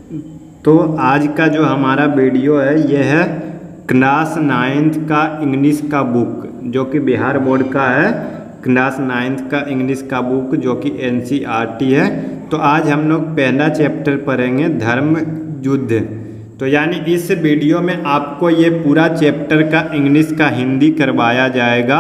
तो आज का जो हमारा वीडियो है ये है क्लास 9th का इंग्लिश का बुक जो कि बिहार बोर्ड का है। क्लास 9th का इंग्लिश का बुक जो कि NCERT है। तो आज हम लोग पहला चैप्टर पढ़ेंगे धर्म युद्ध। तो यानी इस वीडियो में आपको ये पूरा चैप्टर का इंग्लिश का हिंदी करवाया जाएगा।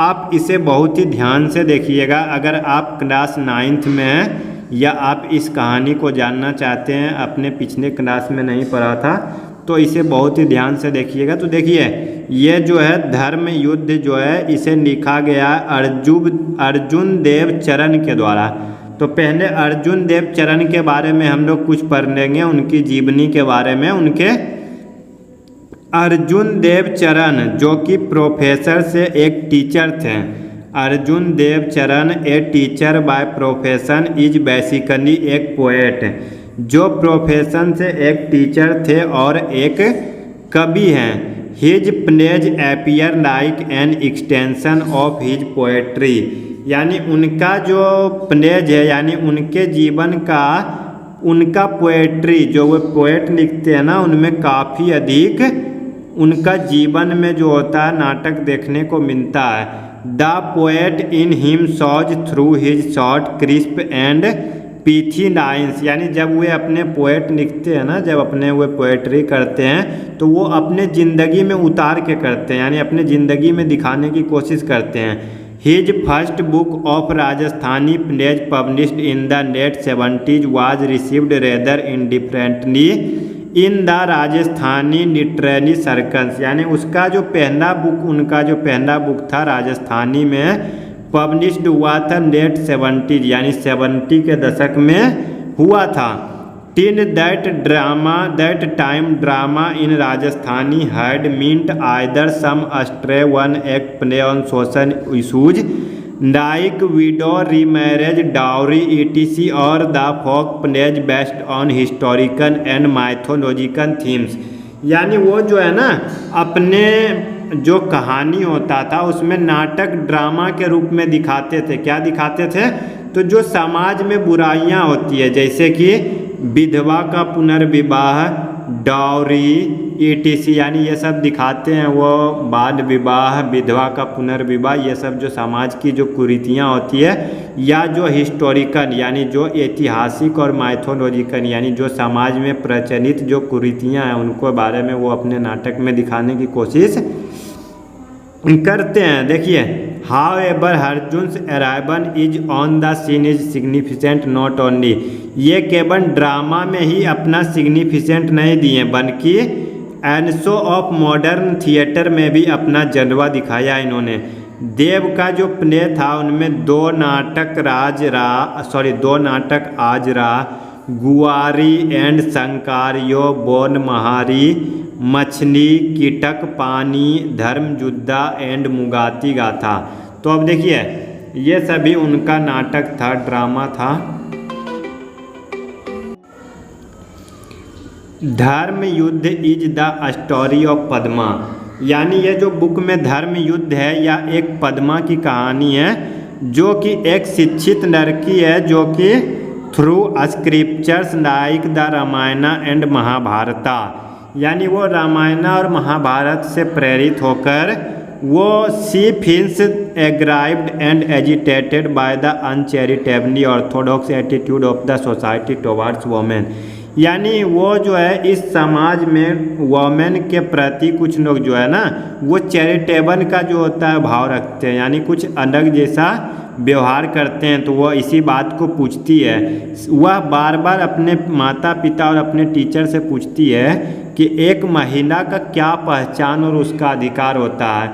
आप इसे बहुत ही ध्यान से देखिएगा। अगर आप क्लास 9th में हैं या आप इस कहानी को जानना चाहते हैं, अपने पिछले क्लास में नहीं पढ़ा था, तो इसे बहुत ही ध्यान से देखिएगा। तो देखिए ये जो है धर्म युद्ध जो है इसे लिखा गया अर्जुन देव चरण के द्वारा। तो पहले अर्जुन देव चरण के बारे में हम लोग कुछ पढ़ लेंगे, उनकी जीवनी के बारे में। उनके अर्जुन देव चरण जो कि प्रोफेसर से एक टीचर थे। Arjun Dev Charan a teacher by profession is basically एक पोएट। जो प्रोफेशन से एक टीचर थे और एक कवि हैं। His plays appear like an extension of his poetry. यानी उनका जो प्लेज है यानी उनके जीवन का उनका पोएट्री जो वो पोएट लिखते हैं ना, उनमें काफ़ी अधिक उनका जीवन में जो होता है नाटक देखने को मिलता है। The poet in him shows through his short crisp and pithy lines. यानी जब वे अपने पोएट लिखते हैं ना, जब अपने वे पोएट्री करते हैं तो वो अपने ज़िंदगी में उतार के करते हैं, यानी अपने ज़िंदगी में दिखाने की कोशिश करते हैं। His first book of Rajasthani plays published in the late 70s was received rather indifferently in the Rajasthani literary circles. यानी उसका जो पहला बुक उनका जो पहला बुक था राजस्थानी में पब्लिश्ड हुआ था लेट 70s यानी 70 के दशक में हुआ था। Till that time drama in Rajasthani had meant either some astray one act play on social issues like widow remarriage dowry ETC और the folk plays based on historical and mythological themes. यानी वो जो है ना अपने जो कहानी होता था उसमें नाटक ड्रामा के रूप में दिखाते थे। क्या दिखाते थे? तो जो समाज में बुराइयां होती है जैसे कि विधवा का पुनर्विवाह, डाउरी ETC यानी ये सब दिखाते हैं। वो बाल विवाह, विधवा का पुनर्विवाह, ये सब जो समाज की जो कुरीतियाँ होती है या जो हिस्टोरिकल यानी जो ऐतिहासिक और माइथोलॉजिकल यानी जो समाज में प्रचलित जो कुरीतियाँ हैं उनको बारे में वो अपने नाटक में दिखाने की कोशिश करते हैं। देखिए however Arjun's arrival is on the scene is significant not only. ये केवल ड्रामा में ही अपना सिग्निफिकेंट नहीं दिए बल्कि एनसो ऑफ मॉडर्न थिएटर में भी अपना जलवा दिखाया इन्होंने। देव का जो प्ले था उनमें दो नाटक आजरा, गुआरी एंड शंकारियो, बोन महारी, मछली, कीटक पानी, धर्म युद्धा एंड मुगाती गाथा। तो अब देखिए ये सभी उनका नाटक था, ड्रामा था। धर्म युद्ध is the story of Padma. यानी ये जो बुक में धर्म युद्ध है या एक पद्मा की कहानी है जो कि एक शिक्षित लड़की है जो कि through scriptures like the Ramayana and Mahabharata. यानी वो रामायण और महाभारत से प्रेरित होकर वो she feels aggrieved and agitated by the uncharitably orthodox attitude of the society towards women. यानी वो जो है इस समाज में वोमेन के प्रति कुछ लोग जो है ना वो चैरिटेबल का जो होता है भाव रखते हैं, यानी कुछ अलग जैसा व्यवहार करते हैं। तो वह इसी बात को पूछती है। वह बार बार अपने माता पिता और अपने टीचर से पूछती है कि एक महिला का क्या पहचान और उसका अधिकार होता है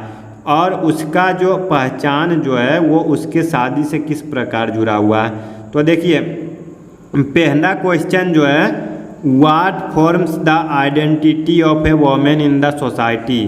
और उसका जो पहचान जो है वो उसके शादी से किस प्रकार जुड़ा हुआ है। तो देखिए पहला क्वेश्चन जो है what forms the identity of a women in the society.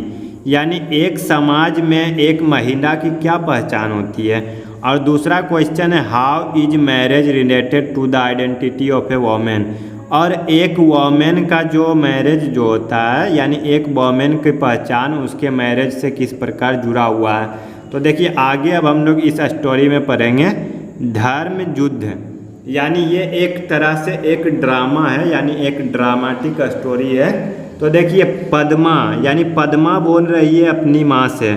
यानी एक समाज में एक महिला की क्या पहचान होती है। और दूसरा क्वेश्चन है how is marriage related to the identity of a women. और एक वोमेन का जो मैरिज जो होता है यानी एक वोमेन की पहचान उसके मैरिज से किस प्रकार जुड़ा हुआ है। तो देखिए आगे अब हम लोग इस स्टोरी में पढ़ेंगे धर्म युद्ध। यानी ये एक तरह से एक ड्रामा है, यानी एक ड्रामेटिक स्टोरी है। तो देखिए पद्मा, यानी पद्मा बोल रही है अपनी माँ से,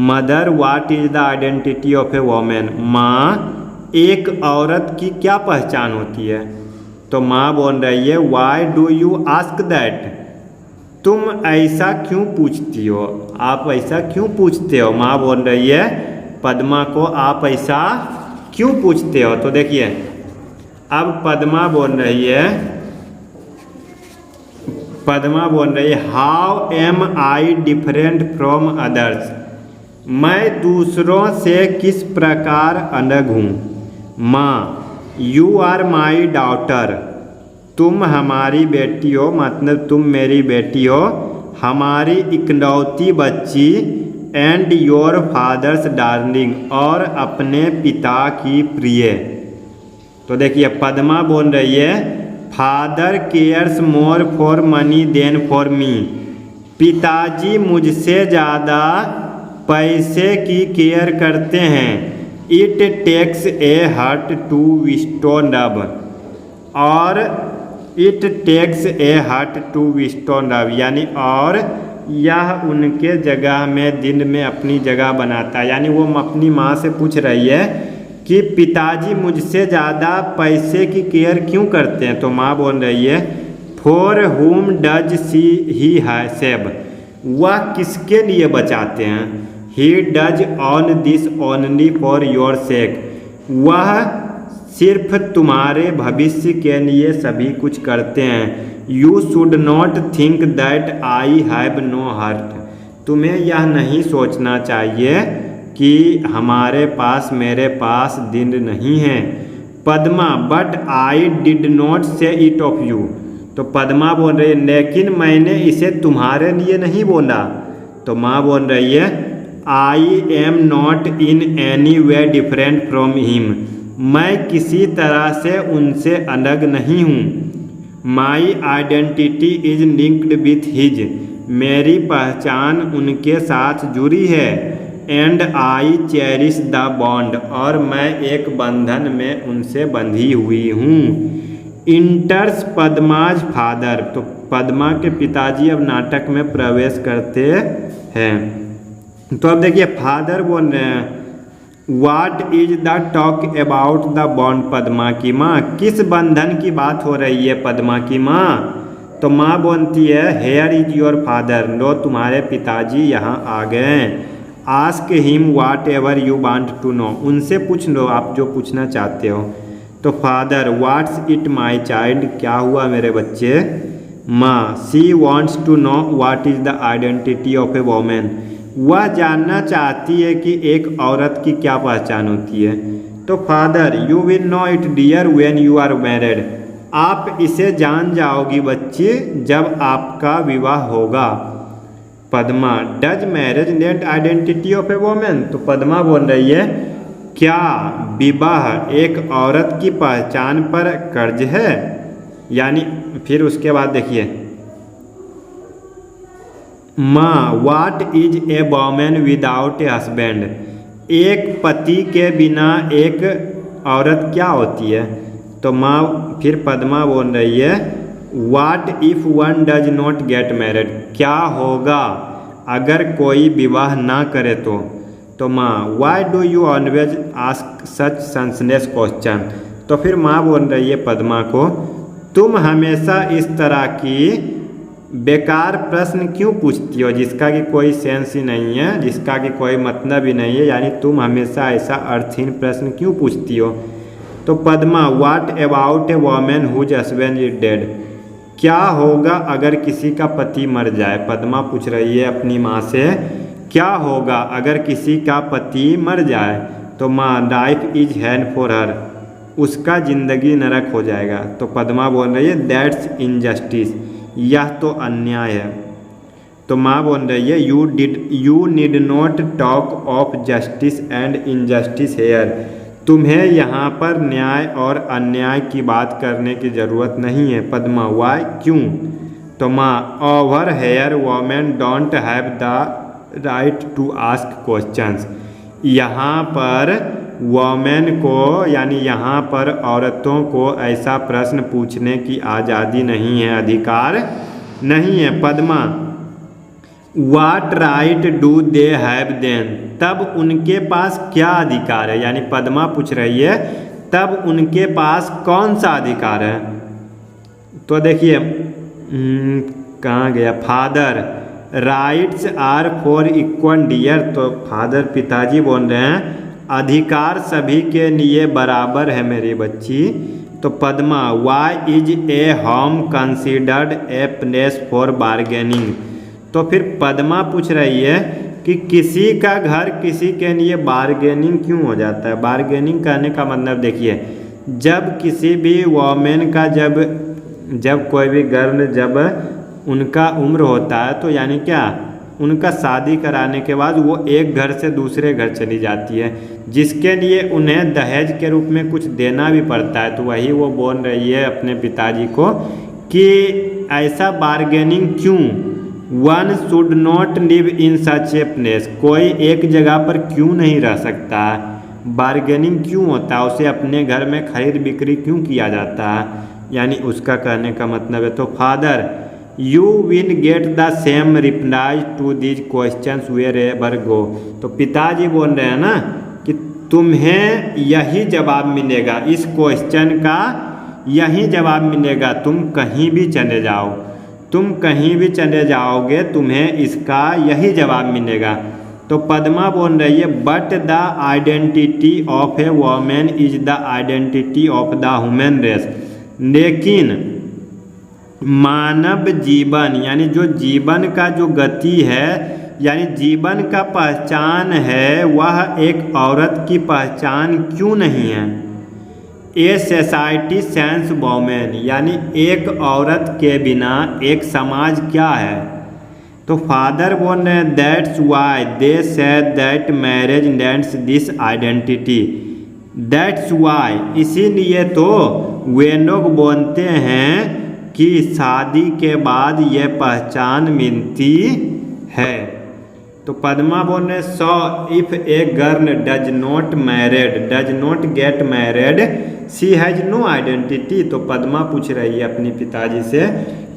mother what is the identity of a women. माँ एक औरत की क्या पहचान होती है? तो माँ बोल रही है why do you ask that, तुम ऐसा क्यों पूछती हो, आप ऐसा क्यों पूछते हो। माँ बोल रही है पद्मा को आप ऐसा क्यों पूछते हो। तो देखिए अब पद्मा बोल रही है how am I different from others, मैं दूसरों से किस प्रकार अलग हूँ। माँ यू आर माई डॉटर, तुम हमारी बेटी हो, मतलब तुम मेरी बेटी हो, हमारी इकलौती बच्ची, एंड योर फादर्स डार्लिंग, और अपने पिता की प्रिय। तो देखिए पद्मा बोल रही है father cares more for money than for me, पिताजी मुझसे ज़्यादा पैसे की केयर करते हैं। It takes a heart to bestow love, और it takes a heart to bestow love, यानी और यह उनके जगह में दिल में अपनी जगह बनाता है। यानी वो अपनी माँ से पूछ रही है कि पिताजी मुझसे ज़्यादा पैसे की केयर क्यों करते हैं। तो माँ बोल रही है फॉर हुम डज सी ही सेव, वह किसके लिए बचाते हैं। He does on this only for your sake, वह सिर्फ तुम्हारे भविष्य के लिए सभी कुछ करते हैं। You should not think that I have no heart, तुम्हें यह नहीं सोचना चाहिए कि हमारे पास, मेरे पास दिल नहीं है। Padma but I did not से इट ऑफ यू, तो पद्मा बोल रही है लेकिन मैंने इसे तुम्हारे लिए नहीं बोला। तो माँ बोल रही है I am not in any way different from him, मैं किसी तरह से उनसे अलग नहीं हूँ। My identity is linked with his, मेरी पहचान उनके साथ जुड़ी है। And I cherish the bond, और मैं एक बंधन में उनसे बंधी हुई हूँ। इंटर्स पद्माज फादर, तो पद्मा के पिताजी अब नाटक में प्रवेश करते हैं। तो अब देखिए फादर बोल रहे हैं what is the talk about the bond Padma की माँ, किस बंधन की बात हो रही है पद्मा की माँ। तो माँ बोलती है हेयर इज योर फादर, लो तुम्हारे पिताजी यहाँ आ गए। Ask him whatever you want to know, उनसे पूछ लो आप जो पूछना चाहते हो। तो father what's it my child, क्या हुआ मेरे बच्चे। माँ she wants to know what is the identity of a women, वह जानना चाहती है कि एक औरत की क्या पहचान होती है। तो father you will know it dear when you are married, आप इसे जान जाओगी बच्ची जब आपका विवाह होगा। Padma does marriage let identity of a women, तो पद्मा बोल रही है क्या विवाह एक औरत की पहचान पर कर्ज है। यानी फिर उसके बाद देखिए माँ what is a women without a husband, एक पति के बिना एक औरत क्या होती है। तो माँ फिर पद्मा बोल रही है what if one does not get married, क्या होगा अगर कोई विवाह ना करे तो माँ why do you always ask such senseless question, तो फिर माँ बोल रही है पद्मा को तुम हमेशा इस तरह की बेकार प्रश्न क्यों पूछती हो जिसका कि कोई सेंस ही नहीं है, जिसका कि कोई मतलब ही नहीं है, यानी तुम हमेशा ऐसा अर्थहीन प्रश्न क्यों पूछती हो। तो Padma what about a women whose husband is dead, क्या होगा अगर किसी का पति मर जाए। पद्मा पूछ रही है अपनी माँ से क्या होगा अगर किसी का पति मर जाए। तो माँ life is hello for her, उसका ज़िंदगी नरक हो जाएगा। तो पद्मा बोल रही है दैट्स इनजस्टिस, यह तो अन्याय है। तो माँ बोल रही है you need not talk of justice and injustice here, तुम्हें यहाँ पर न्याय और अन्याय की बात करने की ज़रूरत नहीं है। पद्मा वाई क्यों। तो माँ over here women don't have the right to ask questions, यहाँ पर वोमेन को यानी यहाँ पर औरतों को ऐसा प्रश्न पूछने की आज़ादी नहीं है, अधिकार नहीं है। Padma, what right do they have then, तब उनके पास क्या अधिकार है, यानी पद्मा पूछ रही है तब उनके पास कौन सा अधिकार है। तो देखिए कहाँ गया, father rights are for equal dear, तो फादर पिताजी बोल रहे हैं अधिकार सभी के लिए बराबर है मेरी बच्ची। तो Padma, why is a home considered a place for bargaining, तो फिर पद्मा पूछ रही है कि किसी का घर किसी के लिए बार्गेनिंग क्यों हो जाता है। बार्गेनिंग करने का मतलब देखिए, जब किसी भी वोमेन का जब कोई भी गर्ल जब उनका उम्र होता है तो यानी क्या, उनका शादी कराने के बाद वो एक घर से दूसरे घर चली जाती है, जिसके लिए उन्हें दहेज के रूप में कुछ देना भी पड़ता है। तो वही वो बोल रही है अपने पिताजी को कि ऐसा बार्गेनिंग क्यों, one should not live in such a place, कोई एक जगह पर क्यों नहीं रह सकता है, बार्गेनिंग क्यों होता है, उसे अपने घर में खरीद बिक्री क्यों किया जाता है, यानी उसका कहने का मतलब है। तो father, you will get the same reply to this question wherever go, तो पिताजी बोल रहे हैं ना कि तुम्हें यही जवाब मिलेगा, इस क्वेश्चन का यही जवाब मिलेगा, तुम कहीं भी चले जाओ, तुम कहीं भी चले जाओगे तुम्हें इसका यही जवाब मिलेगा। तो पद्मा बोल रही है but the identity of a women is the identity of the human race, लेकिन मानव जीवन यानी जो जीवन का जो गति है यानी जीवन का पहचान है वह एक औरत की पहचान क्यों नहीं है। ए सोसाइटी सेंस वोमेन, यानी एक औरत के बिना एक समाज क्या है। तो फादर बोल रहे हैं that's why they said that marriage lands this identity, that's why, इसीलिए तो वे लोग बोलते हैं कि शादी के बाद ये पहचान मिलती है। तो पद्मा बोल रहे so if a girl does not get married she has no identity, तो पद्मा पूछ रही है अपनी पिताजी से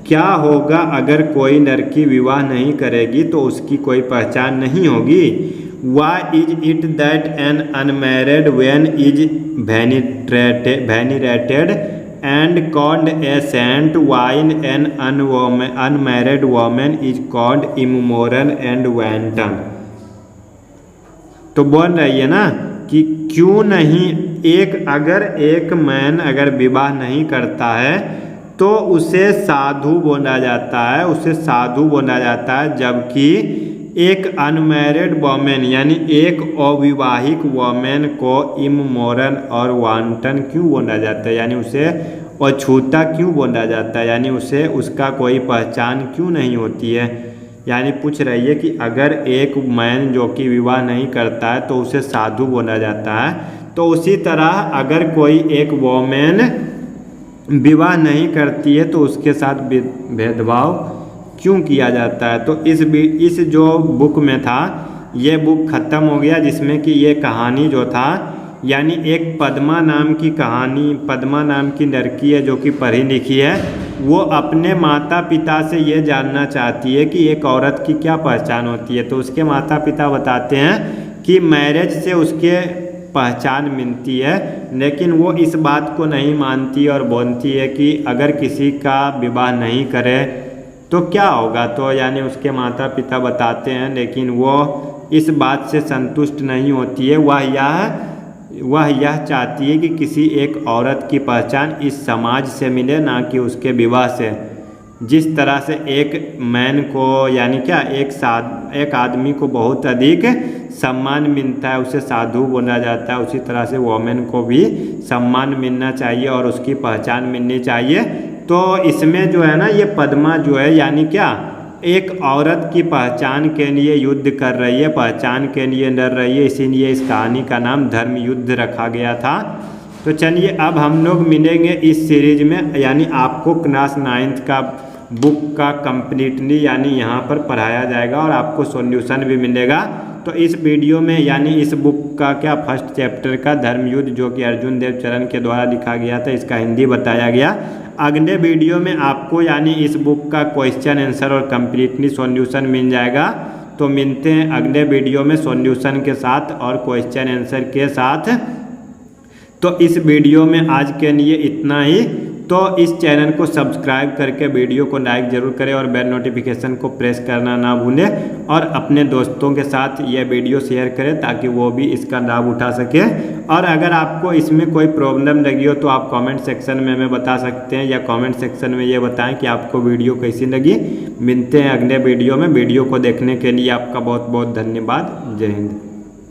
क्या होगा अगर कोई लड़की विवाह नहीं करेगी तो उसकी कोई पहचान नहीं होगी। Why is it that an unmarried woman is venerated and called a saint while an unmarried woman is called immoral and wanton, तो बोल रही है ना कि क्यों नहीं एक मैन अगर विवाह नहीं करता है तो उसे साधु बोला जाता है, उसे साधु बोला जाता है, जबकि एक अनमैरिड वोमेन यानी एक अविवाहिक वोमेन को इमोरल और वांटन क्यों बोला जाता है, यानी उसे अछूता क्यों बोला जाता है, यानी उसे उसका कोई पहचान क्यों नहीं होती है। यानी पूछ रही है कि अगर एक मैन जो कि विवाह नहीं करता है तो उसे साधु बोला जाता है, तो उसी तरह अगर कोई एक वोमेन विवाह नहीं करती है तो उसके साथ भेदभाव क्यों किया जाता है। तो इस जो बुक में था ये बुक ख़त्म हो गया, जिसमें कि ये कहानी जो था यानी एक पद्मा नाम की कहानी, पद्मा नाम की लड़की है जो कि पढ़ी लिखी है, वो अपने माता पिता से ये जानना चाहती है कि एक औरत की क्या पहचान होती है। तो उसके माता पिता बताते हैं कि मैरिज से उसके पहचान मिलती है, लेकिन वो इस बात को नहीं मानती और बोलती है कि अगर किसी का विवाह नहीं करे तो क्या होगा। तो यानी उसके माता पिता बताते हैं, लेकिन वो इस बात से संतुष्ट नहीं होती है, वह यह चाहती है कि किसी एक औरत की पहचान इस समाज से मिले, ना कि उसके विवाह से। जिस तरह से एक मैन को यानी क्या एक आदमी को बहुत अधिक सम्मान मिलता है, उसे साधु बोला जाता है, उसी तरह से वोमेन को भी सम्मान मिलना चाहिए और उसकी पहचान मिलनी चाहिए। तो इसमें जो है ना ये पद्मा जो है यानी क्या एक औरत की पहचान के लिए युद्ध कर रही है, पहचान के लिए लड़ रही है, इसीलिए इस कहानी का नाम धर्म युद्ध रखा गया था। तो चलिए अब हम लोग मिलेंगे इस सीरीज में, यानी आपको क्लास 9th का बुक का कम्प्लीटली यानी यहाँ पर पढ़ाया जाएगा और आपको सॉल्यूशन भी मिलेगा। तो इस वीडियो में यानी इस बुक का क्या फर्स्ट चैप्टर का धर्मयुद्ध जो कि अर्जुन देव चरण के द्वारा लिखा गया था, इसका हिंदी बताया गया। अगले वीडियो में आपको यानी इस बुक का क्वेश्चन आंसर और कंप्लीटली सॉल्यूशन मिल जाएगा। तो मिलते हैं अगले वीडियो में सॉल्यूशन के साथ और क्वेश्चन आंसर के साथ। तो इस वीडियो में आज के लिए इतना ही। तो इस चैनल को सब्सक्राइब करके वीडियो को लाइक ज़रूर करें और बेल नोटिफिकेशन को प्रेस करना ना भूलें और अपने दोस्तों के साथ ये वीडियो शेयर करें ताकि वो भी इसका लाभ उठा सके। और अगर आपको इसमें कोई प्रॉब्लम लगी हो तो आप कमेंट सेक्शन में हमें बता सकते हैं या कमेंट सेक्शन में ये बताएं कि आपको वीडियो कैसी लगी। मिलते हैं अगले वीडियो में। वीडियो को देखने के लिए आपका बहुत बहुत धन्यवाद। जय हिंद।